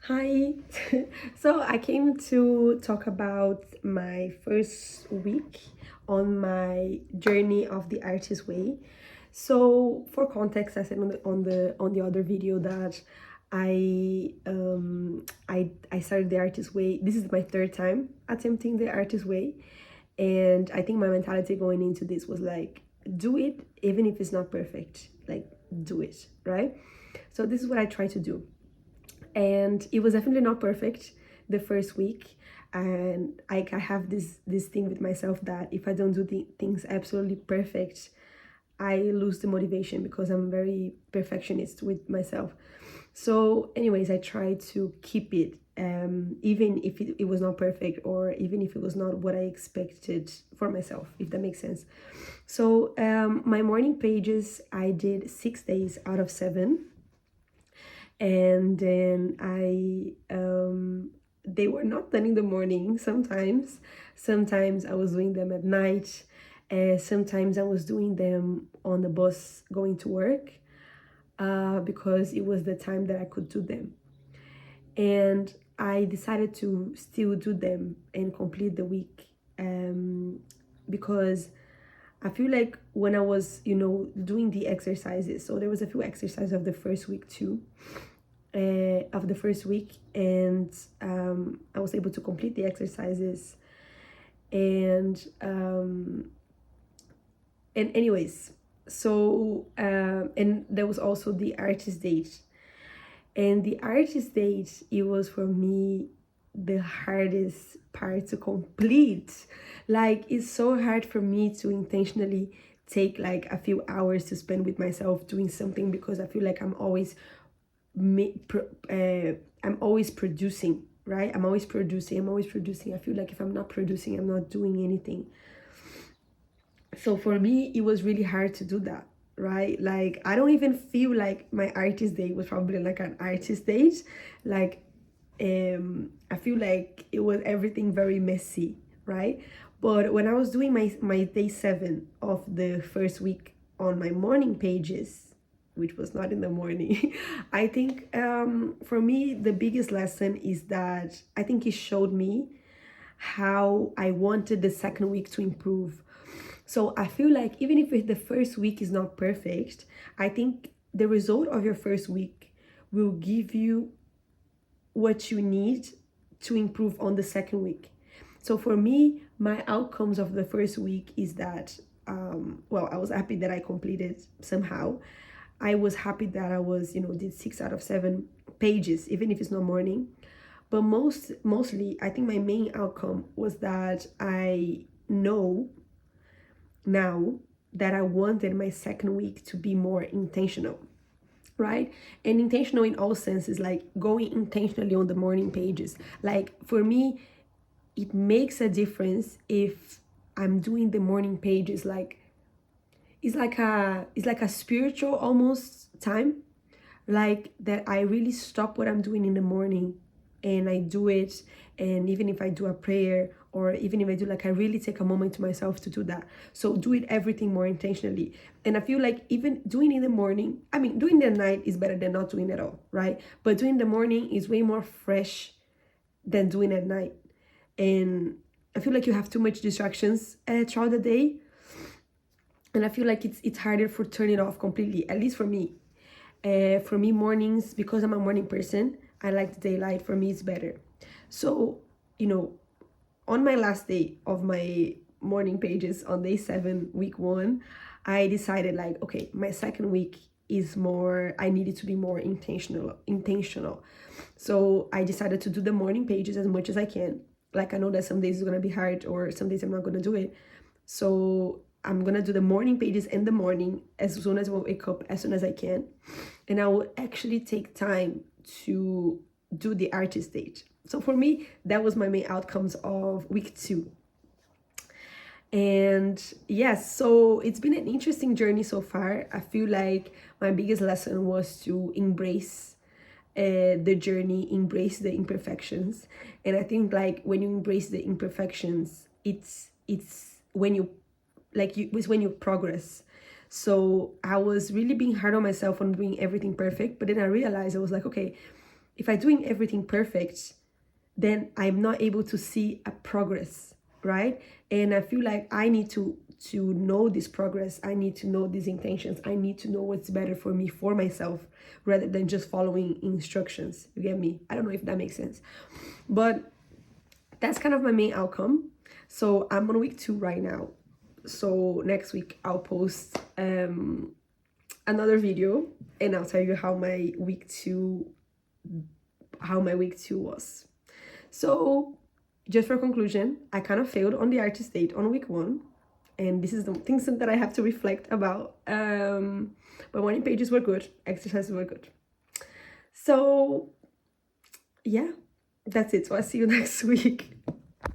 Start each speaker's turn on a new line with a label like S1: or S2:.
S1: Hi. So I came to talk about my first week on my journey of the artist way. So for context, I said on the other video that I started the artist way. This is my third time attempting the artist way, and I think my mentality going into this was like, do it even if it's not perfect. Like, do it, right? So this is what I try to do, and it was definitely not perfect the first week. And I have this thing with myself that if I don't do the things absolutely perfect, I lose the motivation because I'm very perfectionist with myself. So anyways, I try to keep it, even if it was not perfect, or even if it was not what I expected for myself, if that makes sense. So my morning pages, I did 6 days out of 7, and then they were not done in the morning. Sometimes I was doing them at night, sometimes I was doing them on the bus going to work, because it was the time that I could do them. And I decided to still do them and complete the week, because I feel like when I was, doing the exercises, so there was a few exercises of the first week too, of the first week, and I was able to complete the exercises. And anyways, so and there was also the artist date, and the artist date, it was for me the hardest part to complete. Like, it's so hard for me to intentionally take like a few hours to spend with myself doing something, because I feel like I'm always producing, right? I'm always producing. I feel like if I'm not producing, I'm not doing anything. So for me, it was really hard to do that, right? Like, I don't even feel like my artist day was probably like an artist date. Like, I feel like it was everything very messy, right? But when I was doing my day 7 of the first week on my morning pages, which was not in the morning, I think, for me the biggest lesson is that I think it showed me how I wanted the second week to improve. So I feel like even if the first week is not perfect, I think the result of your first week will give you what you need to improve on the second week. So for me, my outcomes of the first week is that, well, I was happy that I completed somehow. I was happy that I was, did 6 out of 7 pages, even if it's not morning. But mostly, I think my main outcome was that I know now that I wanted my second week to be more intentional, right? And intentional in all senses, like going intentionally on the morning pages. Like, for me, it makes a difference if I'm doing the morning pages. Like, it's like a spiritual almost time, like that I really stop what I'm doing in the morning and I do it. And even if I do a prayer, or even if I do, like, I really take a moment to myself to do that. So do it everything more intentionally. And I feel like even doing in the morning, I mean, doing the night is better than not doing at all, right? But doing the morning is way more fresh than doing at night. And I feel like you have too much distractions throughout the day, and I feel like it's harder for turn it off completely, at least for me. For me, mornings, because I'm a morning person, I like the daylight. For me, it's better. So, you know, on my last day of my morning pages on day 7, week 1, I decided, like, okay, my second week is more, I needed to be more intentional. So I decided to do the morning pages as much as I can. Like, I know that some days it's gonna be hard, or some days I'm not gonna do it. So I'm gonna do the morning pages in the morning as soon as I wake up, as soon as I can. And I will actually take time to do the artist stage. So for me, that was my main outcomes of week 2. And yes, so it's been an interesting journey so far. I feel like my biggest lesson was to embrace the journey, embrace the imperfections. And I think, like, when you embrace the imperfections, it's when you, like, it's when you progress. So I was really being hard on myself on doing everything perfect, but then I realized, I was like, okay, if I'm doing everything perfect, then I'm not able to see a progress, right? And I feel like I need to know this progress. I need to know these intentions. I need to know what's better for me, for myself, rather than just following instructions. You get me? I don't know if that makes sense, but that's kind of my main outcome. So I'm on week 2 right now. So next week I'll post another video and I'll tell you how my week 2 was. So just for conclusion, I kind of failed on the artist date on week 1, and this is the things that I have to reflect about. But morning pages were good, exercises were good. So yeah, that's it. So I'll see you next week.